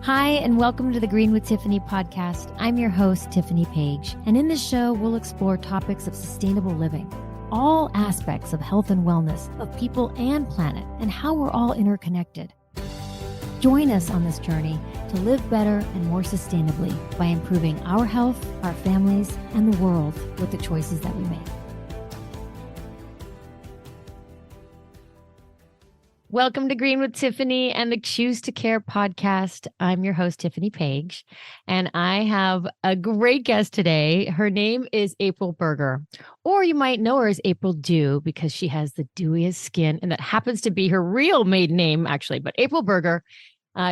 Hi, and welcome to the Green with Tiffany podcast. I'm your host, Tiffany Page, and in this show, we'll explore topics of sustainable living, all aspects of health and wellness, of people and planet, and how we're all interconnected. Join us on this journey to live better and more sustainably by improving our health, our families, and the world with the choices that we make. Welcome to Green with Tiffany and the Choose to Care podcast. I'm your host, Tiffany Page, and I have a great guest today. Her name is April Boerger, or you might know her as April Dew because she has the dewiest skin, and that happens to be her real maiden name, actually. But April Boerger,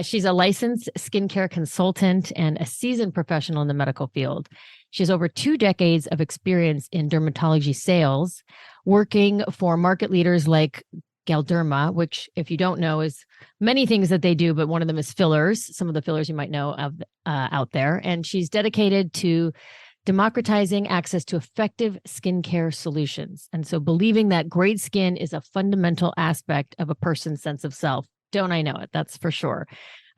she's a licensed skincare consultant and a seasoned professional in the medical field. She has over 2 decades of experience in dermatology sales, working for market leaders like Galderma, which, if you don't know, is many things that they do, but one of them is fillers, some of the fillers you might know of out there. And she's dedicated to democratizing access to effective skincare solutions. And so believing that great skin is a fundamental aspect of a person's sense of self. Don't I know it? That's for sure.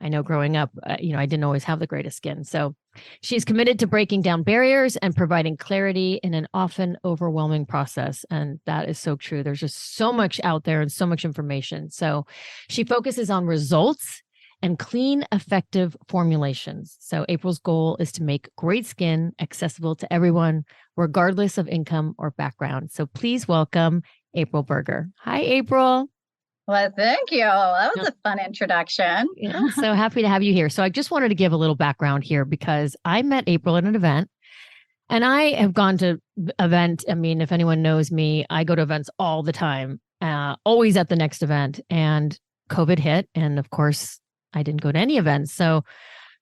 I know growing up, I didn't always have the greatest skin. So she's committed to breaking down barriers and providing clarity in an often overwhelming process. And that is so true. There's just so much out there and so much information. So she focuses on results and clean, effective formulations. So April's goal is to make great skin accessible to everyone, regardless of income or background. So please welcome April Boerger. Hi, April. Well, thank you. That was a fun introduction. Yeah, so happy to have you here. So I just wanted to give a little background here because I met April at an event, and I have gone to event. I mean, if anyone knows me, I go to events all the time, always at the next event. And COVID hit, and of course, I didn't go to any events. So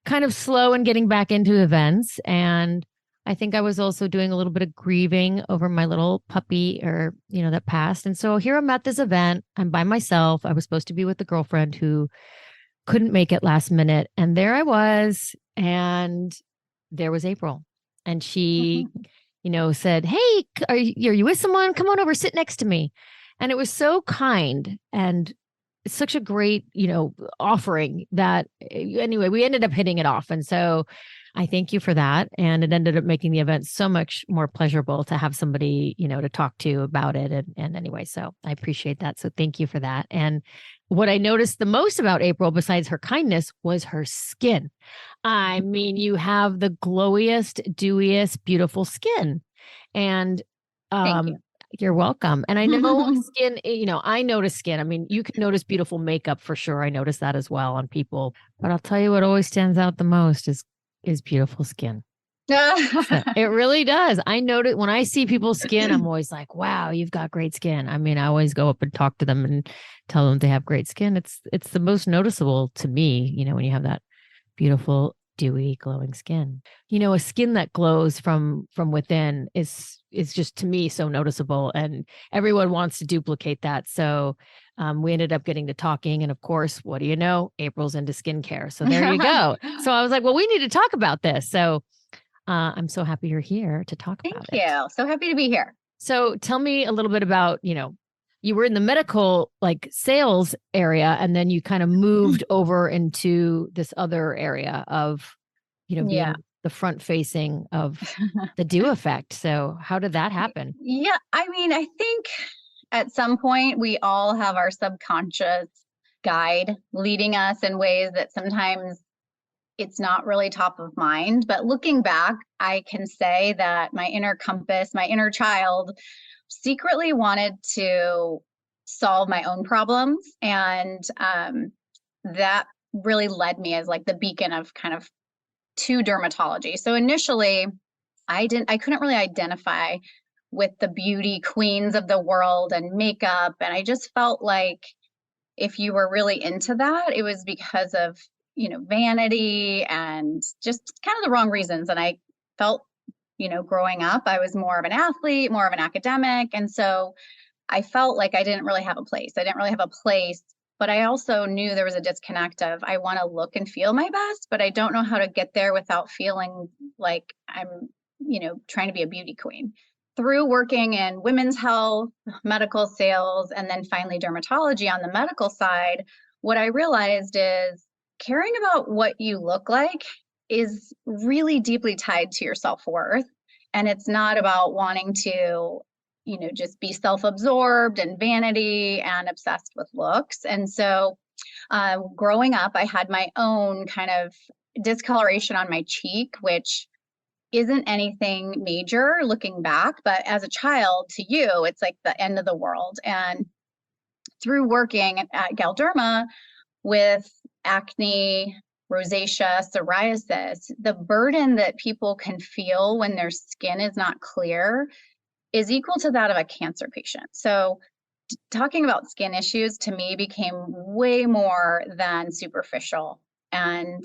kind of slow in getting back into events. And I think I was also doing a little bit of grieving over my little puppy that passed. And so here I'm at this event. I'm by myself. I was supposed to be with a girlfriend who couldn't make it last minute. And there I was. And there was April. And she, said, "Hey, are you with someone? Come on over, sit next to me." And it was so kind and such a great, offering that anyway, we ended up hitting it off. And so I thank you for that. And it ended up making the event so much more pleasurable to have somebody, to talk to about it. And anyway, so I appreciate that. So thank you for that. And what I noticed the most about April, besides her kindness, was her skin. I mean, you have the glowiest, dewiest, beautiful skin. And Thank you. You're welcome. And I know skin, I notice skin. I mean, you can notice beautiful makeup for sure. I notice that as well on people. But I'll tell you what always stands out the most is beautiful skin. It really does. I notice when I see people's skin, I'm always like, wow, you've got great skin. I mean, I always go up and talk to them and tell them they have great skin. It's the most noticeable to me, when you have that beautiful, dewy, glowing skin. A skin that glows from within is just, to me, so noticeable, and everyone wants to duplicate that. So we ended up getting to talking, and of course, what do you know? April's into skincare. So there you go. So I was like, well, we need to talk about this. So I'm so happy you're here to talk about it. Thank you. So happy to be here. So tell me a little bit about, you were in the medical sales area, and then you kind of moved over into this other area of, being the front facing of the Dew effect. So how did that happen? Yeah. I mean, I think at some point we all have our subconscious guide leading us in ways that sometimes it's not really top of mind. But looking back, I can say that my inner compass, my inner child, secretly wanted to solve my own problems. And that really led me as the beacon of kind of to dermatology. So initially I couldn't really identify with the beauty queens of the world and makeup. And I just felt like if you were really into that, it was because of, vanity and just kind of the wrong reasons. And I felt, growing up, I was more of an athlete, more of an academic. And so I felt like I didn't really have a place. I didn't really have a place, but I also knew there was a disconnect of I want to look and feel my best, but I don't know how to get there without feeling like I'm, trying to be a beauty queen. Through working in women's health, medical sales, and then finally dermatology on the medical side, what I realized is caring about what you look like is really deeply tied to your self-worth. And it's not about wanting to, just be self-absorbed and vanity and obsessed with looks. And so growing up, I had my own kind of discoloration on my cheek, which isn't anything major looking back, but as a child, to you, it's like the end of the world. And through working at Galderma with acne, rosacea, psoriasis, the burden that people can feel when their skin is not clear is equal to that of a cancer patient. So talking about skin issues to me became way more than superficial. And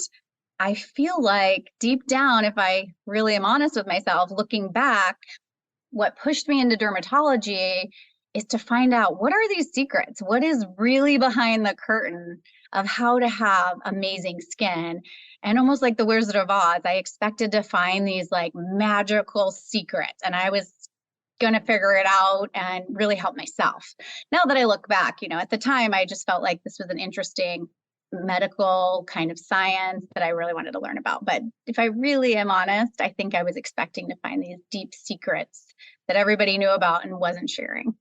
I feel like deep down, if I really am honest with myself, looking back, what pushed me into dermatology is to find out, what are these secrets? What is really behind the curtain of how to have amazing skin? And almost like the Wizard of Oz, I expected to find these like magical secrets, and I was going to figure it out and really help myself. Now that I look back, at the time, I just felt like this was an interesting medical kind of science that I really wanted to learn about. But if I really am honest, I think I was expecting to find these deep secrets that everybody knew about and wasn't sharing.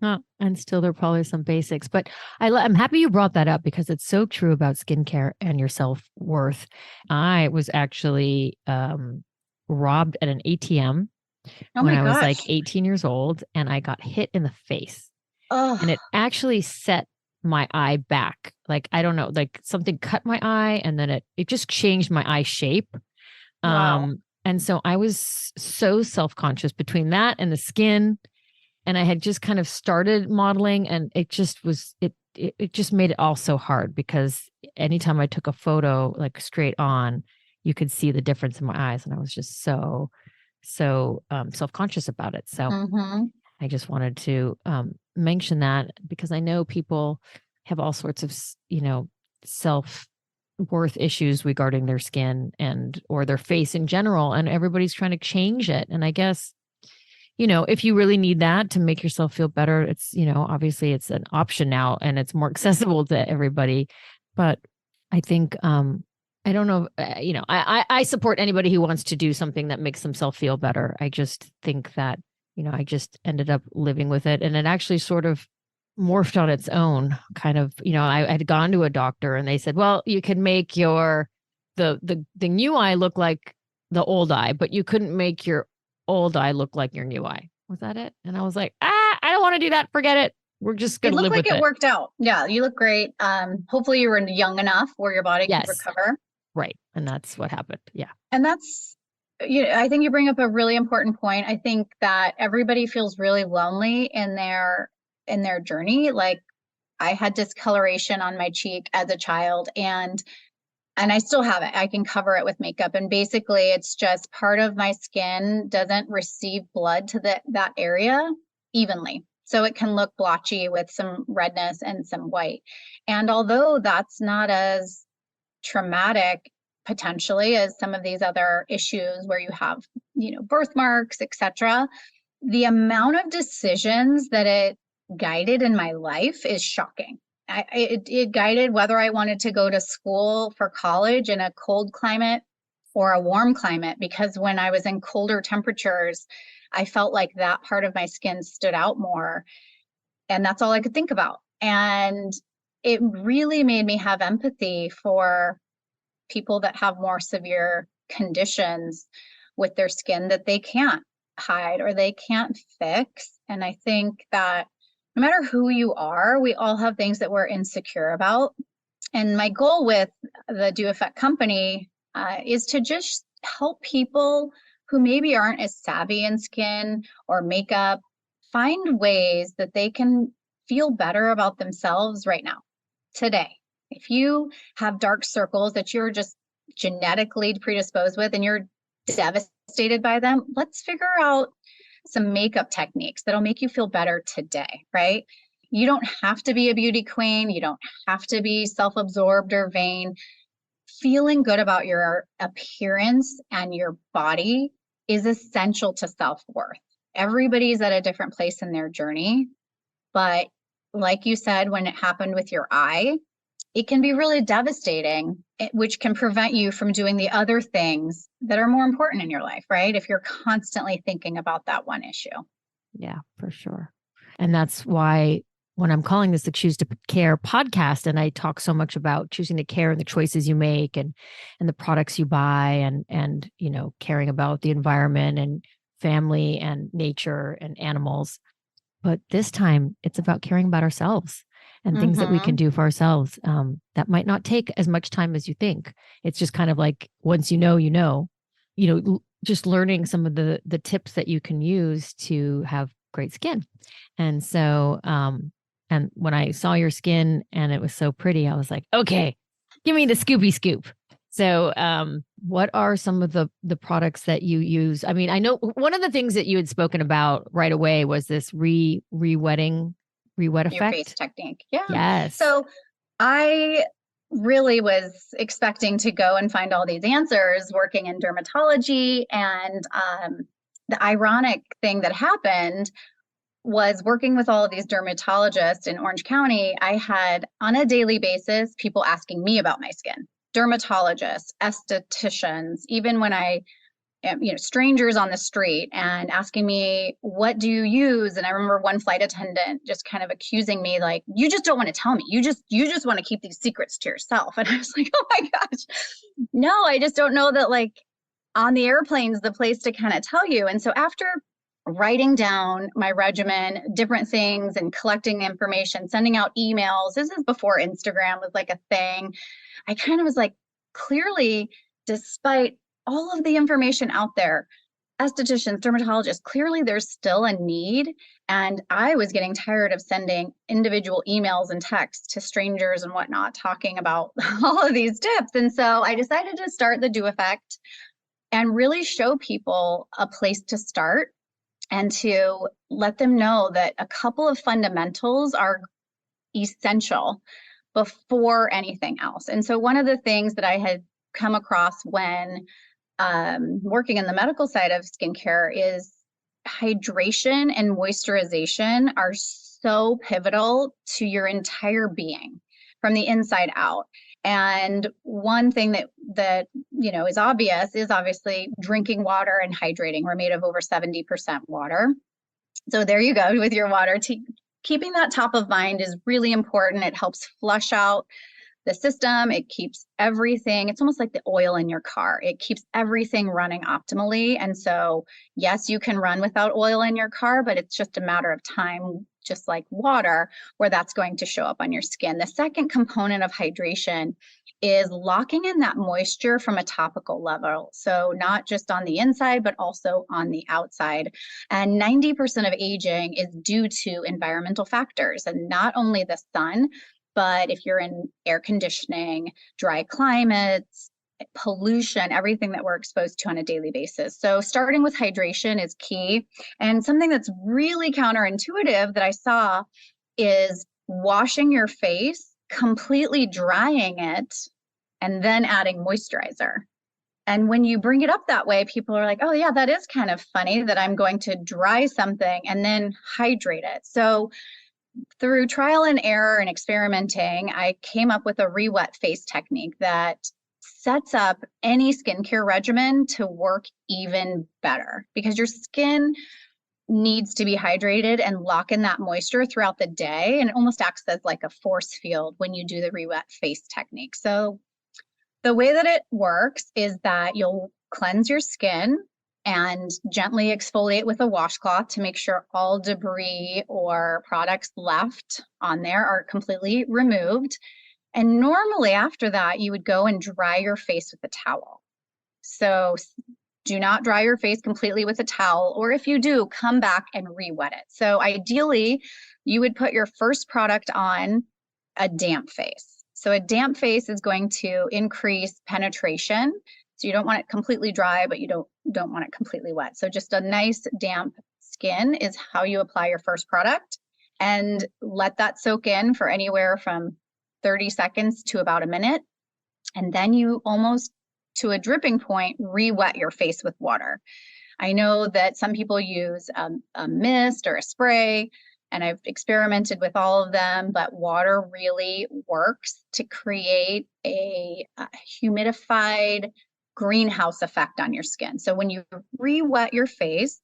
Oh, and still, there are probably some basics, but I'm happy you brought that up because it's so true about skincare and your self-worth. I was actually robbed at an ATM when I was like 18 years old, and I got hit in the face. Oh. And it actually set my eye back. Like, I don't know, like something cut my eye, and then it just changed my eye shape. Wow. And so I was so self-conscious between that and the skin. And I had just kind of started modeling, and it just was, it just made it all so hard because anytime I took a photo like straight on, you could see the difference in my eyes. And I was just so self-conscious about it. So I just wanted to mention that because I know people have all sorts of, self-worth issues regarding their skin or their face in general, and everybody's trying to change it. And I guess, if you really need that to make yourself feel better, it's, obviously it's an option now and it's more accessible to everybody. But I think, I don't know, I support anybody who wants to do something that makes themselves feel better. I just think that, I just ended up living with it, and it actually sort of morphed on its own kind of, I had gone to a doctor and they said, well, you can make the new eye look like the old eye, but you couldn't make your old eye look like your new eye. Was that it? And I was like, I don't want to do that. Forget it. We're just going to live with it. It looked like it worked out. Yeah, you look great. Hopefully you were young enough where your body could recover. Right. And that's what happened. Yeah. And that's, I think you bring up a really important point. I think that everybody feels really lonely in their journey. Like, I had discoloration on my cheek as a child, and I still have it. I can cover it with makeup. And basically it's just part of my skin doesn't receive blood to that area evenly. So it can look blotchy with some redness and some white. And although that's not as traumatic potentially as some of these other issues where you have, birthmarks, etc., the amount of decisions that it guided in my life is shocking. It guided whether I wanted to go to school for college in a cold climate or a warm climate, because when I was in colder temperatures, I felt like that part of my skin stood out more. And that's all I could think about. And it really made me have empathy for people that have more severe conditions with their skin that they can't hide or they can't fix. And I think that no matter who you are, we all have things that we're insecure about. And my goal with the Do Effect company is to just help people who maybe aren't as savvy in skin or makeup find ways that they can feel better about themselves right now, today. If you have dark circles that you're just genetically predisposed with and you're devastated by them, let's figure out some makeup techniques that'll make you feel better today, right? You don't have to be a beauty queen. You don't have to be self-absorbed or vain. Feeling good about your appearance and your body is essential to self-worth. Everybody's at a different place in their journey. But like you said, when it happened with your eye, it can be really devastating, which can prevent you from doing the other things that are more important in your life, right? If you're constantly thinking about that one issue. Yeah, for sure. And that's why when I'm calling this the Choose to Care podcast, and I talk so much about choosing to care and the choices you make and the products you buy and caring about the environment and family and nature and animals. But this time it's about caring about ourselves and things that we can do for ourselves. That might not take as much time as you think. It's just kind of like once just learning some of the tips that you can use to have great skin. And so, and when I saw your skin and it was so pretty, I was like, okay, give me the Scoopy Scoop. So, what are some of the products that you use? I mean, I know one of the things that you had spoken about right away was this re-wet effect. Your face technique. Yeah. Yes. So I really was expecting to go and find all these answers working in dermatology. And the ironic thing that happened was working with all of these dermatologists in Orange County. I had on a daily basis people asking me about my skin, dermatologists, estheticians, even when strangers on the street and asking me, what do you use? And I remember one flight attendant just kind of accusing me, like, you just don't want to tell me. You just want to keep these secrets to yourself. And I was like, oh my gosh, no, I just don't know that like on the airplane's the place to kind of tell you. And so after writing down my regimen, different things and collecting information, sending out emails, this is before Instagram was like a thing. I kind of was like, clearly, despite all of the information out there, estheticians, dermatologists, clearly there's still a need. And I was getting tired of sending individual emails and texts to strangers and whatnot, talking about all of these tips. And so I decided to start the Do Effect and really show people a place to start and to let them know that a couple of fundamentals are essential before anything else. And so one of the things that I had come across when working in the medical side of skincare is hydration and moisturization are so pivotal to your entire being from the inside out. And one thing that is obvious is obviously drinking water and hydrating. We're made of over 70% water. So there you go with your water. Keeping that top of mind is really important. It helps flush out the system. It keeps everything, it's almost like the oil in your car. It keeps everything running optimally. And so, yes, you can run without oil in your car, but it's just a matter of time, just like water, where that's going to show up on your skin. The second component of hydration is locking in that moisture from a topical level. So not just on the inside, but also on the outside. And 90% of aging is due to environmental factors, and not only the sun, but if you're in air conditioning, dry climates, pollution, everything that we're exposed to on a daily basis. So starting with hydration is key. And something that's really counterintuitive that I saw is washing your face, completely drying it, and then adding moisturizer. And when you bring it up that way, people are like, oh yeah, that is kind of funny that I'm going to dry something and then hydrate it. So through trial and error and experimenting, I came up with a re-wet face technique that sets up any skincare regimen to work even better, because your skin needs to be hydrated and lock in that moisture throughout the day. And it almost acts as like a force field when you do the re-wet face technique. So the way that it works is that you'll cleanse your skin and gently exfoliate with a washcloth to make sure all debris or products left on there are completely removed. And normally after that, you would go and dry your face with a towel. So do not dry your face completely with a towel, or if you do, come back and re-wet it. So ideally, you would put your first product on a damp face. So a damp face is going to increase penetration. So you don't want it completely dry, but you don't want it completely wet. So just a nice damp skin is how you apply your first product, and let that soak in for anywhere from 30 seconds to about a minute. And then you almost to a dripping point, re-wet your face with water. I know that some people use a mist or a spray, and I've experimented with all of them, but water really works to create a humidified greenhouse effect on your skin. So when you re-wet your face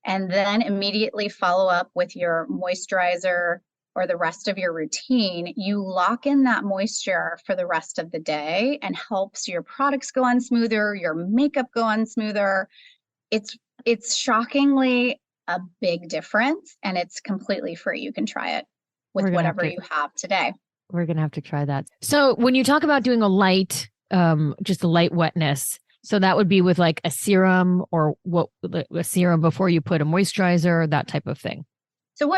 and then immediately follow up with your moisturizer or the rest of your routine, you lock in that moisture for the rest of the day and helps your products go on smoother, your makeup go on smoother. It's shockingly a big difference, and it's completely free. You can try it with whatever you have today. We're going to have to try that. So when you talk about doing a light, just a light wetness, so that would be with like a serum or a serum before you put a moisturizer, that type of thing. So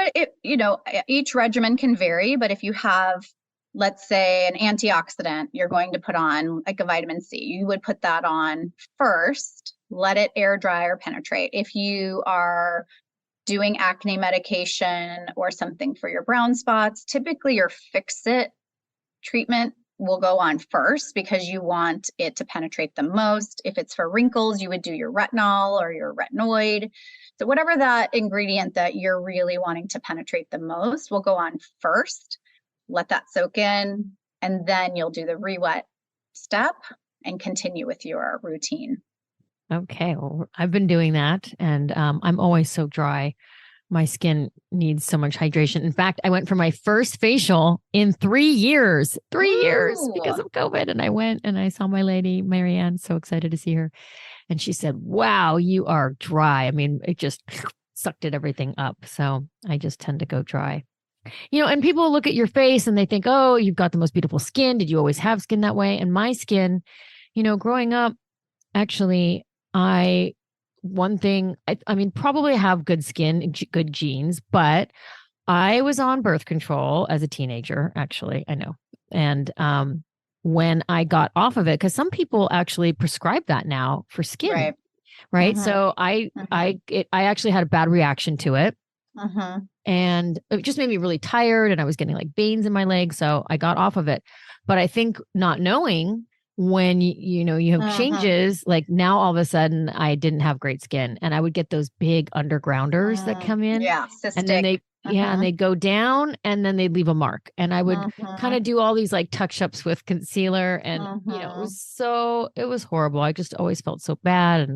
each regimen can vary, but if you have, let's say, an antioxidant you're going to put on, like a vitamin C, you would put that on first, let it air dry or penetrate. If you are doing acne medication or something for your brown spots, typically your fix-it treatment will go on first because you want it to penetrate the most. If it's for wrinkles, you would do your retinol or your retinoid. So whatever that ingredient that you're really wanting to penetrate the most will go on first. Let that soak in, and then you'll do the re-wet step and continue with your routine. Okay. Well, I've been doing that, and I'm always so dry. My skin needs so much hydration. In fact, I went for my first facial in 3 years, 3 years because of COVID. And I went and I saw my lady, Marianne, so excited to see her. And she said, wow, you are dry. I mean, it just sucked everything up. So I just tend to go dry. And people look at your face and they think, oh, you've got the most beautiful skin. Did you always have skin that way? And my skin, growing up, actually, probably have good skin, good genes, but I was on birth control as a teenager, actually, I know. And when I got off of it, because some people actually prescribe that now for skin, right? So I actually had a bad reaction to it. And it just made me really tired, and I was getting like veins in my legs. So I got off of it. But I think not knowing, when you have changes, like now all of a sudden I didn't have great skin, and I would get those big undergrounders that come in, cystic. And then and they go down, and then they'd leave a mark, and I would kind of do all these like touch ups with concealer, and it was horrible. I just always felt so bad,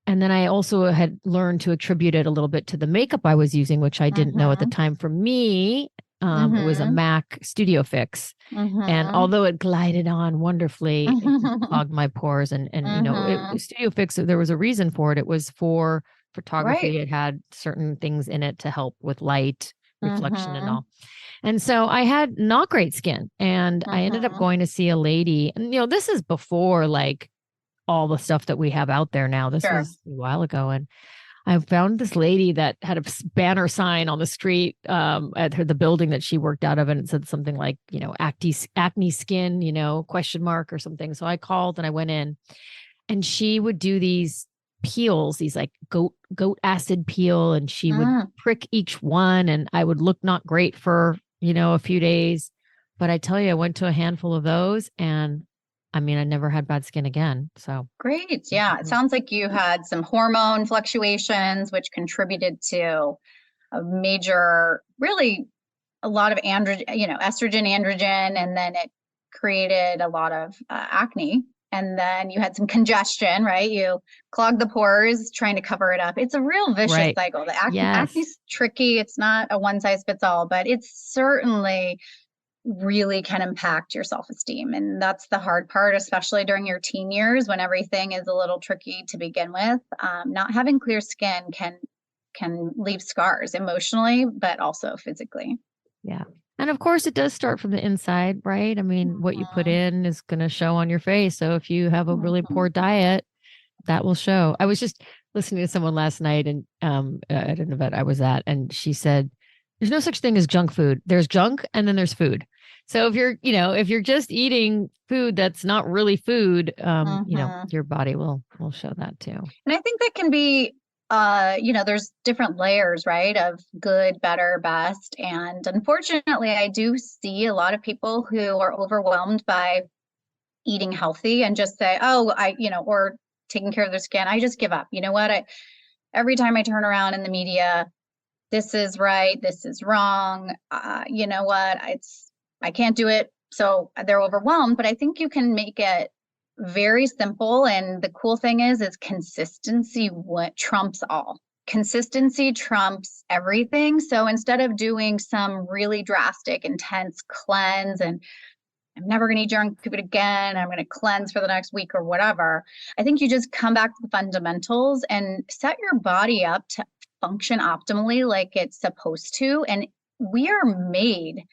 and then I also had learned to attribute it a little bit to the makeup I was using, which I didn't know at the time. For me, it was a MAC Studio Fix. And although it glided on wonderfully, it clogged my pores. And Studio Fix, there was a reason for it. It was for photography. Right. It had certain things in it to help with light, reflection, and all. And so I had not great skin. And I ended up going to see a lady. And, this is before like all the stuff that we have out there now. This was a while ago. And I found this lady that had a banner sign on the street at the building that she worked out of, and it said something like, acne skin, question mark or something. So I called and I went in, and she would do these peels, these like goat acid peel, and she would prick each one, and I would look not great for, a few days. But I tell you, I went to a handful of those, and I never had bad skin again. So great. Yeah. It sounds like you had some hormone fluctuations, which contributed to a major, really a lot of estrogen, androgen, and then it created a lot of acne. And then you had some congestion, right? You clogged the pores trying to cover it up. It's a real vicious cycle. The acne's tricky. It's not a one size fits all, but it's certainly really can impact your self-esteem. And that's the hard part, especially during your teen years when everything is a little tricky to begin with. Not having clear skin can leave scars emotionally, but also physically. Yeah. And of course it does start from the inside, right? What you put in is going to show on your face. So if you have a really poor diet, that will show. I was just listening to someone last night, and at an event I was at, and she said, there's no such thing as junk food. There's junk, and then there's food. So if you're just eating food that's not really food, your body will show that too. And I think that can be, there's different layers, right, of good, better, best. And unfortunately, I do see a lot of people who are overwhelmed by eating healthy and just say, or taking care of their skin. I just give up. You know what? Every time I turn around in the media, this is right, this is wrong. You know what? I can't do it. So they're overwhelmed, but I think you can make it very simple. And the cool thing is consistency what trumps all. Consistency trumps everything. So instead of doing some really drastic, intense cleanse and I'm never going to eat junk food again, I'm going to cleanse for the next week or whatever, I think you just come back to the fundamentals and set your body up to function optimally like it's supposed to. And we are made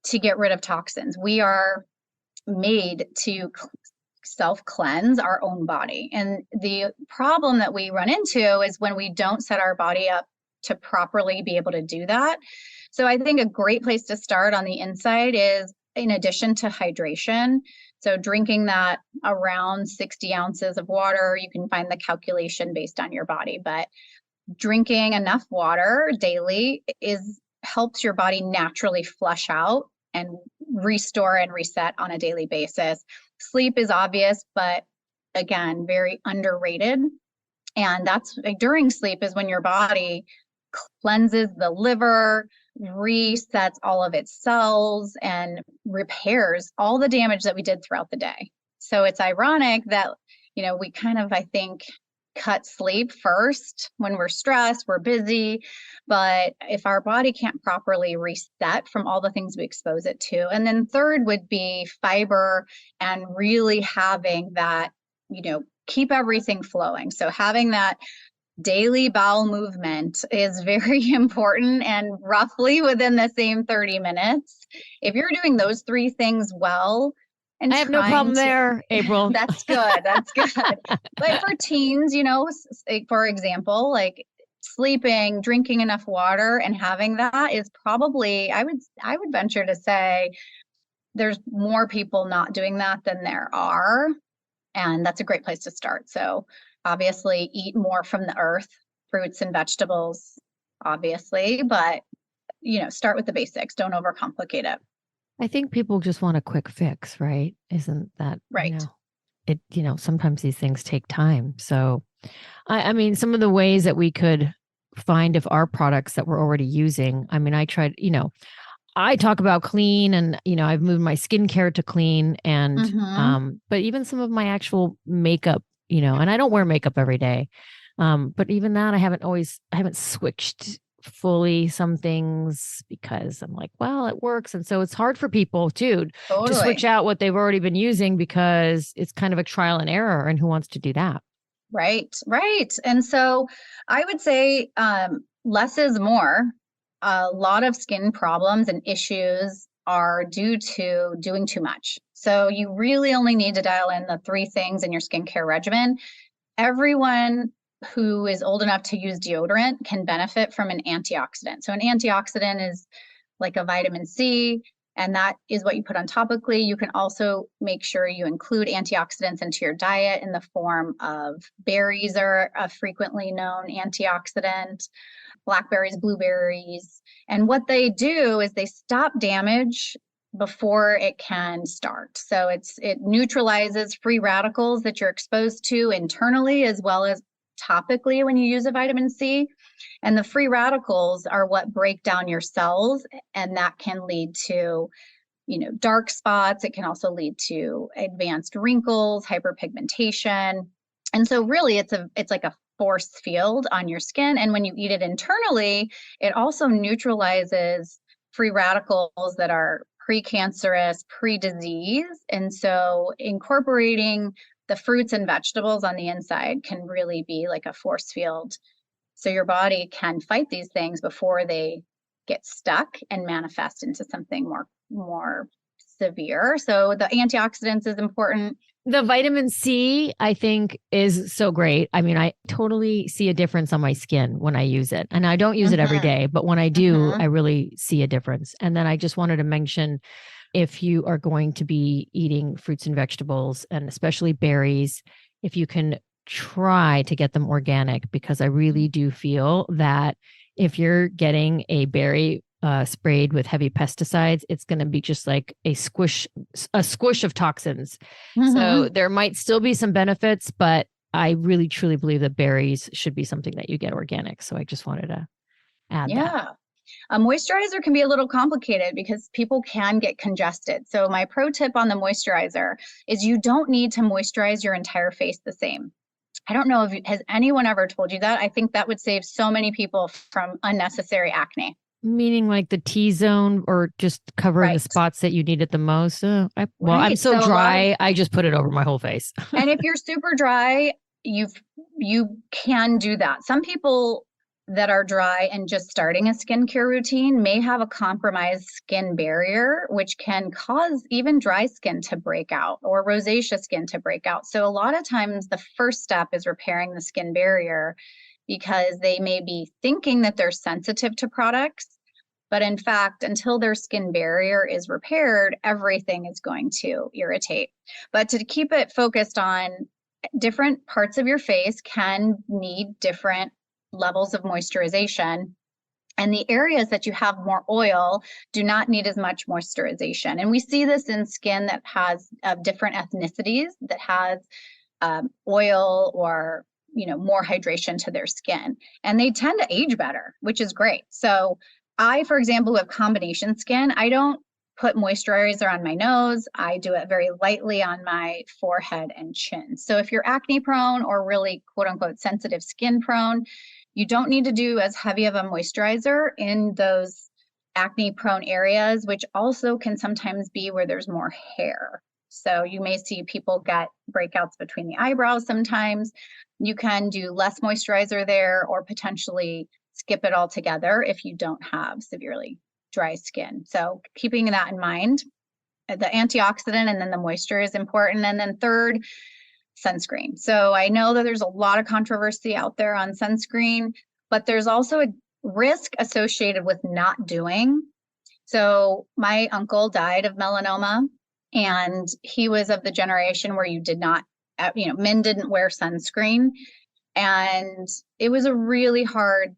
to get rid of toxins. We are made to self cleanse our own body. And the problem that we run into is when we don't set our body up to properly be able to do that. So I think a great place to start on the inside is, in addition to hydration, so drinking that around 60 ounces of water. You can find the calculation based on your body, but drinking enough water daily helps your body naturally flush out and restore and reset on a daily basis. Sleep is obvious, but again, very underrated. And that's during sleep is when your body cleanses the liver, resets all of its cells, and repairs all the damage that we did throughout the day. So it's ironic that, we kind of, I think, cut sleep first when we're stressed, we're busy. But if our body can't properly reset from all the things we expose it to, and then third would be fiber and really having that, keep everything flowing. So having that daily bowel movement is very important and roughly within the same 30 minutes. If you're doing those three things well, and I have no problem there, April. That's good. That's good. But for teens, for example, like sleeping, drinking enough water and having that is probably, I would venture to say there's more people not doing that than there are. And that's a great place to start. So obviously eat more from the earth, fruits and vegetables, obviously, but start with the basics. Don't overcomplicate it. I think people just want a quick fix, right? Isn't that right? Sometimes these things take time. So, I mean, some of the ways that we could find if our products that we're already using, I mean, I tried, I talk about clean and, I've moved my skincare to clean and, but even some of my actual makeup, and I don't wear makeup every day. But even that, I haven't switched fully some things because I'm like, well, it works. And so it's hard for people too to switch out what they've already been using because it's kind of a trial and error. And who wants to do that? Right. And so I would say less is more. A lot of skin problems and issues are due to doing too much. So you really only need to dial in the three things in your skincare regimen. Everyone who is old enough to use deodorant can benefit from an antioxidant. So an antioxidant is like a vitamin C, and that is what you put on topically. You can also make sure you include antioxidants into your diet in the form of berries are a frequently known antioxidant, blackberries, blueberries. And what they do is they stop damage before it can start. So it neutralizes free radicals that you're exposed to internally as well as topically when you use a vitamin C. And the free radicals are what break down your cells, and that can lead to, dark spots. It can also lead to advanced wrinkles, hyperpigmentation. And so really it's like a force field on your skin. And when you eat it internally, it also neutralizes free radicals that are precancerous, pre-disease. And so incorporating the fruits and vegetables on the inside can really be like a force field. So your body can fight these things before they get stuck and manifest into something more severe. So the antioxidants is important. The vitamin C, I think, is so great. I mean, I totally see a difference on my skin when I use it. And I don't use it every day, but when I do, I really see a difference. And then I just wanted to mention, if you are going to be eating fruits and vegetables, and especially berries, if you can try to get them organic, because I really do feel that if you're getting a berry sprayed with heavy pesticides, it's going to be just like a squish of toxins. So there might still be some benefits, but I really truly believe that berries should be something that you get organic. So I just wanted to add that? Yeah. A moisturizer can be a little complicated because people can get congested. So my pro tip on the moisturizer is you don't need to moisturize your entire face the same. I don't know if has anyone ever told you that. I think that would save so many people from unnecessary acne. Meaning like the T-zone or just covering the Right. spots that you need it the most? Well, I'm Right. so So a lot of, dry, I just put it over my whole face. and if you're super dry, you can do that. Some people that are dry and just starting a skincare routine may have a compromised skin barrier, which can cause even dry skin to break out or rosacea skin to break out. So a lot of times the first step is repairing the skin barrier because they may be thinking that they're sensitive to products, but in fact, until their skin barrier is repaired, everything is going to irritate. But to keep it focused on different parts of your face can need different levels of moisturization. And the areas that you have more oil do not need as much moisturization. And we see this in skin that has different ethnicities, that has oil or more hydration to their skin. And they tend to age better, which is great. So I, for example, have combination skin. I don't put moisturizer on my nose. I do it very lightly on my forehead and chin. So if you're acne prone or really quote unquote sensitive skin prone, you don't need to do as heavy of a moisturizer in those acne prone areas, which also can sometimes be where there's more hair. So you may see people get breakouts between the eyebrows sometimes. You can do less moisturizer there or potentially skip it altogether if you don't have severely dry skin. So keeping that in mind, the antioxidant and then the moisture is important. And then third, sunscreen. So I know that there's a lot of controversy out there on sunscreen, but there's also a risk associated with not doing. So my uncle died of melanoma, and he was of the generation where you did not, men didn't wear sunscreen. And it was a really hard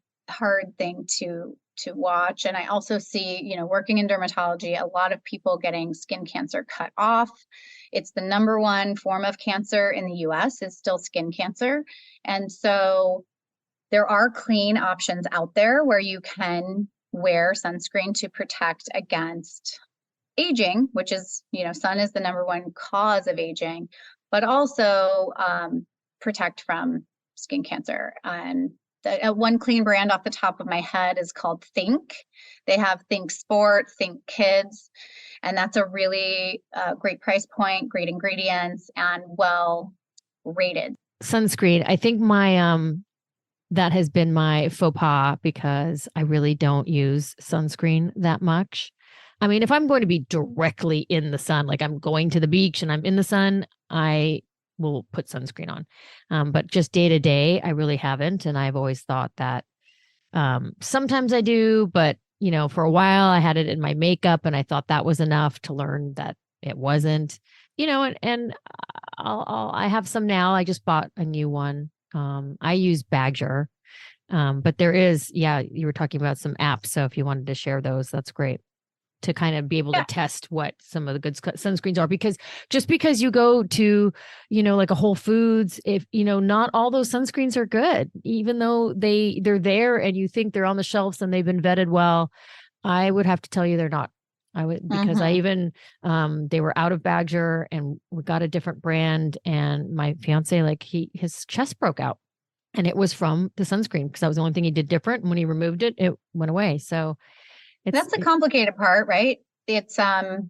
thing to watch. And I also see, working in dermatology, a lot of people getting skin cancer cut off. It's the number one form of cancer in the US is still skin cancer. And so there are clean options out there where you can wear sunscreen to protect against aging, which is, sun is the number one cause of aging, but also protect from skin cancer. And one clean brand off the top of my head is called Think. They have Think Sport, Think Kids, and that's a really great price point, great ingredients, and well rated. Sunscreen. I think that has been my faux pas because I really don't use sunscreen that much. I mean, if I'm going to be directly in the sun, like I'm going to the beach and I'm in the sun, I will put sunscreen on. But just day to day, I really haven't. And I've always thought that sometimes I do, but for a while I had it in my makeup and I thought that was enough to learn that it wasn't, and I have some now. I just bought a new one. I use Boerger. But there is, you were talking about some apps. So if you wanted to share those, that's great to kind of be able to test what some of the good sunscreens are, because just because you go to, like a Whole Foods, if, not all those sunscreens are good, even though they're there and you think they're on the shelves and they've been vetted well, I would have to tell you they're not. I would, because I even, they were out of Boerger and we got a different brand, and my fiance, like his chest broke out and it was from the sunscreen because that was the only thing he did different. And when he removed it, it went away. So that's the complicated part, right? It's simple,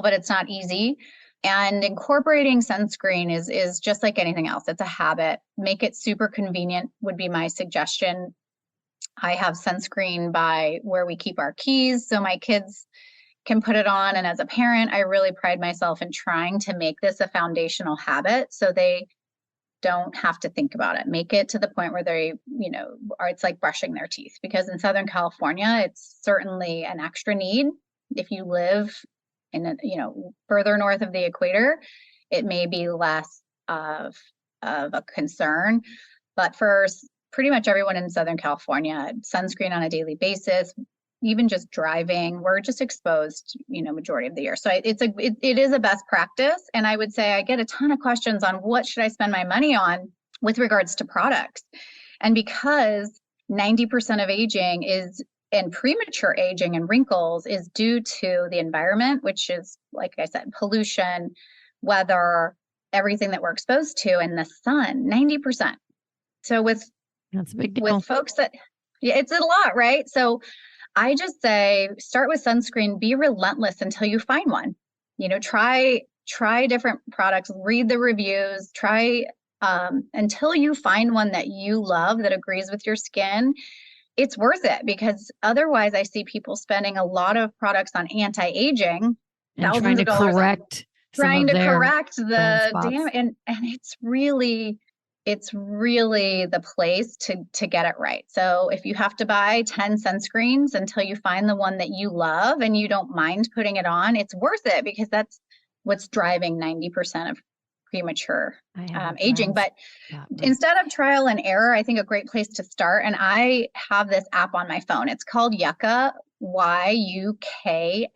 but it's not easy. And incorporating sunscreen is just like anything else. It's a habit. Make it super convenient would be my suggestion. I have sunscreen by where we keep our keys, so my kids can put it on. And as a parent, I really pride myself in trying to make this a foundational habit so they don't have to think about it. Make it to the point where they, or it's like brushing their teeth, because in Southern California, it's certainly an extra need. If you live in, further north of the equator, it may be less of a concern. But for pretty much everyone in Southern California, sunscreen on a daily basis, even just driving, we're just exposed, majority of the year. So it is a best practice. And I would say I get a ton of questions on what should I spend my money on with regards to products. And because 90% of aging and premature aging and wrinkles is due to the environment, which is, like I said, pollution, weather, everything that we're exposed to, and the sun, 90%. So That's a big deal. with folks that, yeah, it's a lot, right? So I just say, start with sunscreen, be relentless until you find one. Try different products, read the reviews, try until you find one that you love, that agrees with your skin. It's worth it, because otherwise I see people spending a lot of products on anti-aging, and trying to correct the damage. And it's really the place to get it right. So if you have to buy 10 sunscreens until you find the one that you love and you don't mind putting it on, it's worth it, because that's what's driving 90% of premature aging. But instead of trial and error, I think a great place to start, and I have this app on my phone. It's called Yucca, YUKA.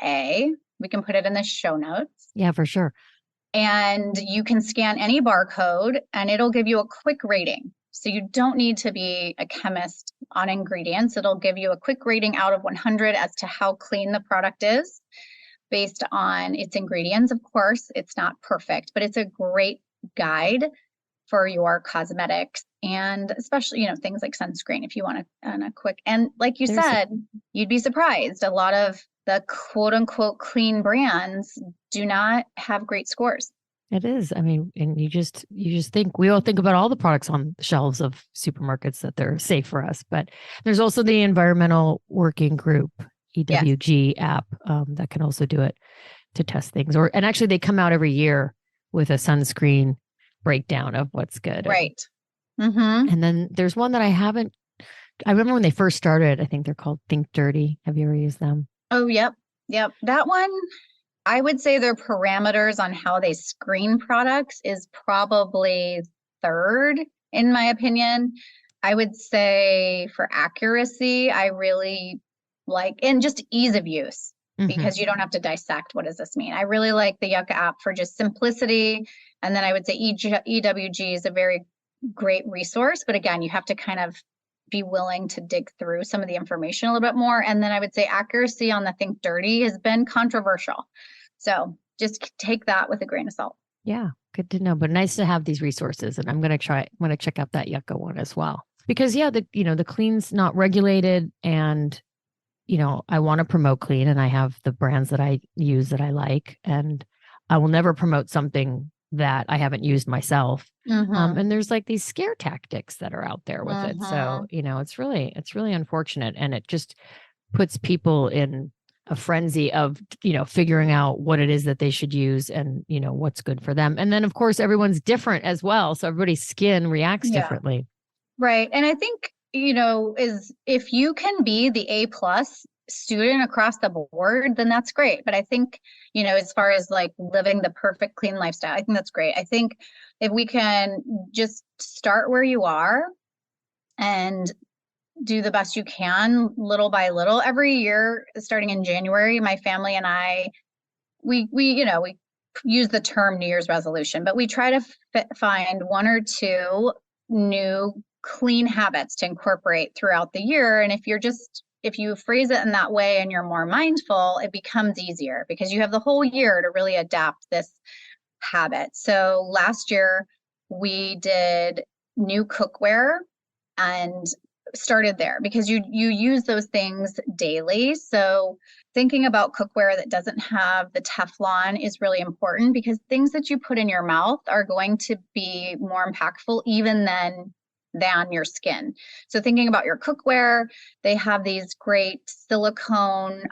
We can put it in the show notes. Yeah, for sure. And you can scan any barcode and it'll give you a quick rating. So you don't need to be a chemist on ingredients. It'll give you a quick rating out of 100 as to how clean the product is based on its ingredients. Of course, it's not perfect, but it's a great guide for your cosmetics, and especially, things like sunscreen, if you want a quick, and like you said, you'd be surprised. A lot of the quote unquote clean brands do not have great scores. It is. I mean, and you just think, we all think about all the products on the shelves of supermarkets that they're safe for us, but there's also the Environmental Working Group, EWG app, that can also do it to test things. And actually they come out every year with a sunscreen breakdown of what's good. Right. And then there's one that I remember when they first started, I think they're called Think Dirty. Have you ever used them? Oh, yep. That one, I would say their parameters on how they screen products is probably third, in my opinion. I would say for accuracy, I really like, and just ease of use, because you don't have to dissect, what does this mean? I really like the Yucca app for just simplicity. And then I would say EWG is a very great resource. But again, you have to kind of be willing to dig through some of the information a little bit more. And then I would say accuracy on the Think Dirty has been controversial. So just take that with a grain of salt. Yeah, good to know. But nice to have these resources. And I'm going to check out that Yucca one as well. Because the clean's not regulated, and I want to promote clean, and I have the brands that I use that I like, and I will never promote something that I haven't used myself. And there's like these scare tactics that are out there with it. So, it's really unfortunate. And it just puts people in a frenzy of, figuring out what it is that they should use and, what's good for them. And then of course, everyone's different as well. So everybody's skin reacts differently. Right. And I think, is if you can be the A+ student across the board, then that's great. But I think, as far as like living the perfect clean lifestyle, I think that's great. I think if we can just start where you are and do the best you can, little by little, every year, starting in January, my family and I, we use the term New Year's resolution, but we try to find one or two new clean habits to incorporate throughout the year. And if you phrase it in that way and you're more mindful, it becomes easier, because you have the whole year to really adapt this habit. So last year we did new cookware and started there, because you use those things daily. So thinking about cookware that doesn't have the Teflon is really important, because things that you put in your mouth are going to be more impactful even than your skin. So thinking about your cookware, they have these great silicone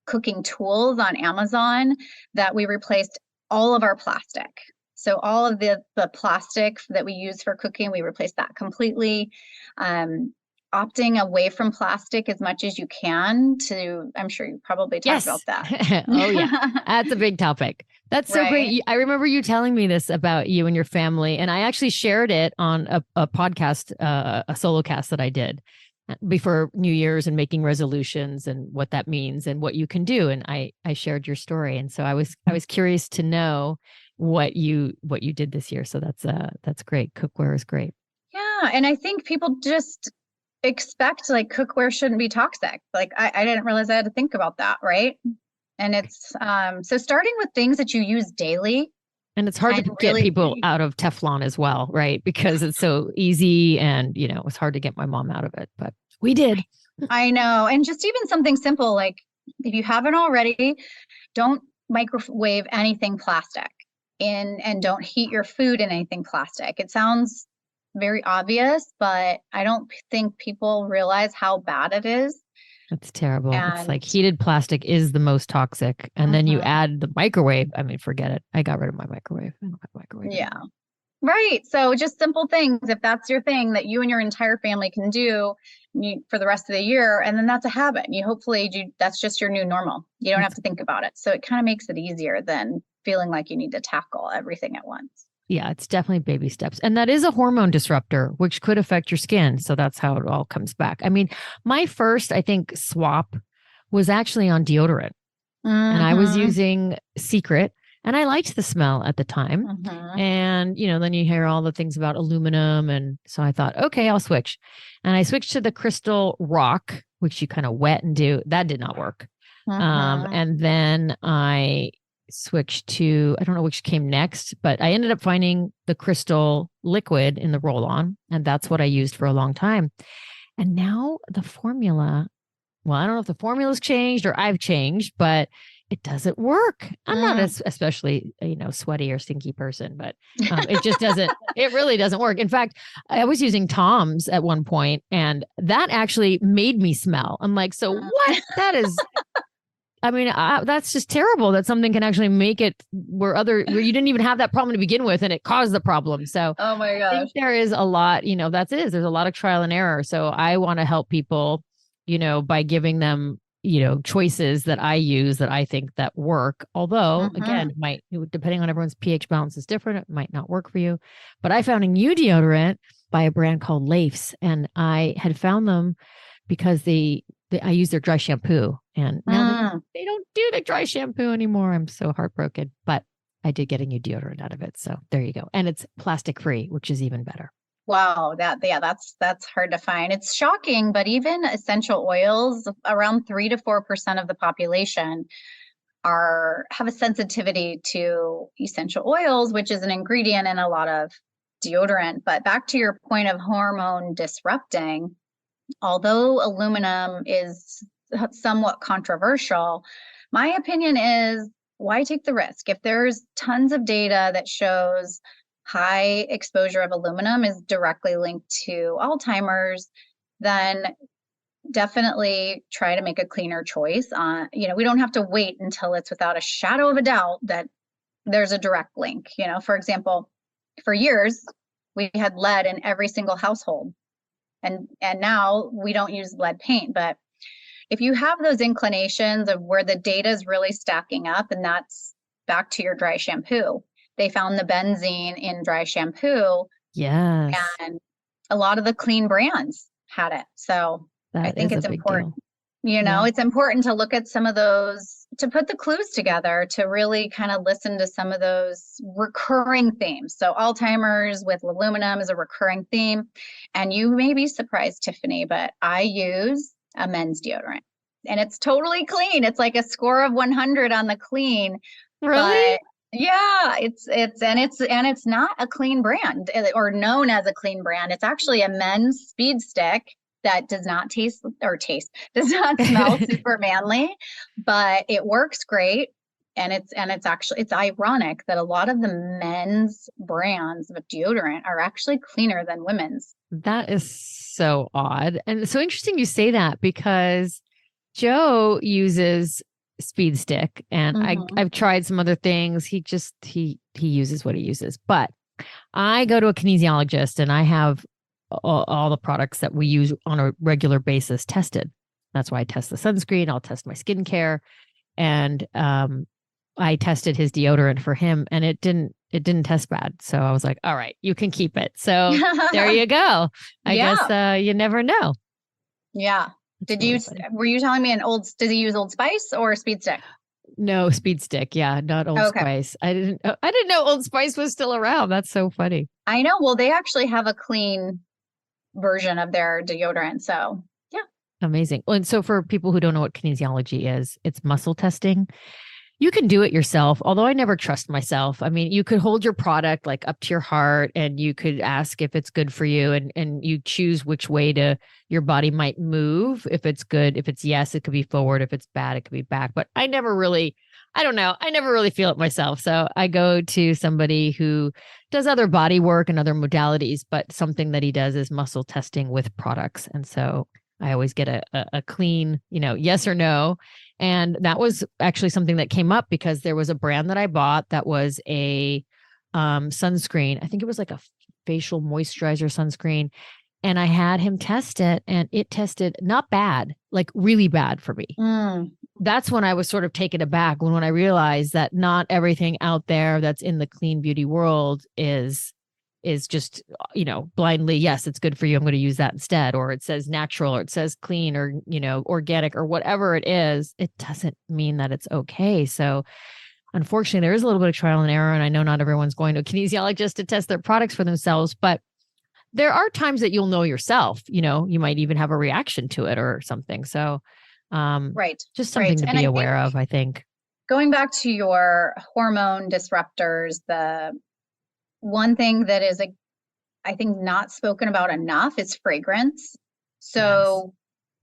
cooking tools on Amazon that we replaced all of our plastic. So all of the plastic that we use for cooking, we replaced that completely. Opting away from plastic as much as you can I'm sure you probably talked about that. Oh yeah, that's a big topic. That's so great. I remember you telling me this about you and your family, and I actually shared it on a podcast, a solo cast that I did before New Year's, and making resolutions and what that means and what you can do. And I shared your story. And so I was curious to know what you did this year. So that's great. Cookware is great. Yeah. And I think people just, expect like cookware shouldn't be toxic. Like I didn't realize I had to think about that, right? And it's so starting with things that you use daily And it's hard can to get really people out of Teflon as well, right? Because it's so easy and, it's hard to get my mom out of it, but we did. I know. And just even something simple like if you haven't already, don't microwave anything plastic in and don't heat your food in anything plastic. It sounds very obvious, but I don't think people realize how bad it is. That's terrible. It's like And heated plastic is the most toxic. And then you mhm, add the microwave. I mean, forget it. I got rid of my microwave. I don't have a microwave yeah. anymore. Right. So just simple things, if that's your thing that you and your entire family can do for the rest of the year, and then that's a habit. You hopefully that's just your new normal. You don't have to think about it. So it kind of makes it easier than feeling like you need to tackle everything at once. Yeah, it's definitely baby steps. And that is a hormone disruptor, which could affect your skin. So that's how it all comes back. I mean, my first, I think, swap was actually on deodorant. And I was using Secret and I liked the smell at the time. And, then you hear all the things about aluminum. And so I thought, okay, I'll switch. And I switched to the Crystal Rock, which you kind of wet and do. That did not work. And then I switched to, I don't know which came next, but I ended up finding the Crystal Liquid in the roll on. And that's what I used for a long time. And now the formula, well, I don't know if the formula's changed or I've changed, but it doesn't work. I'm not especially, sweaty or stinky person, but it just doesn't, it really doesn't work. In fact, I was using Tom's at one point and that actually made me smell. I'm like, so what? That is, I mean, that's just terrible that something can actually make it where you didn't even have that problem to begin with and it caused the problem. So oh my gosh, I think there is a lot, there's a lot of trial and error. So I want to help people, by giving them, choices that I use that I think that work. Although again, depending on everyone's pH balance is different. It might not work for you, but I found a new deodorant by a brand called Leif's and I had found them because I use their dry shampoo and now they don't do the dry shampoo anymore. I'm so heartbroken, but I did get a new deodorant out of it. So there you go. And it's plastic free, which is even better. Wow, that's hard to find. It's shocking, but even essential oils, around 3 to 4% of the population have a sensitivity to essential oils, which is an ingredient in a lot of deodorant. But back to your point of hormone disrupting, although aluminum is somewhat controversial, my opinion is why take the risk? If there's tons of data that shows high exposure of aluminum is directly linked to Alzheimer's, then definitely try to make a cleaner choice. We don't have to wait until it's without a shadow of a doubt that there's a direct link. For example, for years, we had lead in every single household. And now we don't use lead paint, but if you have those inclinations of where the data is really stacking up, and that's back to your dry shampoo, they found the benzene in dry shampoo. Yes. And a lot of the clean brands had it. So I think it's important. It's important to look at some of those, to put the clues together, to really kind of listen to some of those recurring themes. So Alzheimer's with aluminum is a recurring theme. And you may be surprised, Tiffany, but I use a men's deodorant and it's totally clean. It's like a score of 100 on the clean. Really? But yeah, it's not a clean brand or known as a clean brand. It's actually a men's speed stick that does not does not smell super manly, but it works great. And it's ironic that a lot of the men's brands of deodorant are actually cleaner than women's. That is so odd. And it's so interesting you say that because Joe uses speed stick and I've tried some other things. He uses what he uses, but I go to a kinesiologist and I have all the products that we use on a regular basis tested. That's why I test the sunscreen. I'll test my skincare. And I tested his deodorant for him and it didn't test bad. So I was like, all right, you can keep it. So there you go. I guess you never know. Yeah. Were you telling me did he use Old Spice or Speed Stick? No, Speed Stick. Yeah, not Old Spice. I didn't know Old Spice was still around. That's so funny. I know. Well, they actually have a clean version of their deodorant. So yeah. Amazing. Well, and so for people who don't know what kinesiology is, it's muscle testing. You can do it yourself, although I never trust myself. I mean, you could hold your product like up to your heart and you could ask if it's good for you and you choose which way to your body might move. If it's good, if it's yes, it could be forward. If it's bad, it could be back. But I never really, I don't know. I never really feel it myself. So I go to somebody who does other body work and other modalities, but something that he does is muscle testing with products. And so I always get a clean, yes or no. And that was actually something that came up because there was a brand that I bought that was a sunscreen. I think it was like a facial moisturizer sunscreen. And I had him test it and it tested not bad, like really bad for me. That's when I was sort of taken aback when I realized that not everything out there that's in the clean beauty world is just, blindly, yes, it's good for you. I'm going to use that instead. Or it says natural, or it says clean, or, organic, or whatever it is. It doesn't mean that it's okay. So unfortunately, there is a little bit of trial and error. And I know not everyone's going to a kinesiologist to test their products for themselves, but there are times that you'll know yourself, you might even have a reaction to it or something. So Right. just something to be aware of, I think. Going back to your hormone disruptors, the one thing that is, I think, not spoken about enough is fragrance. So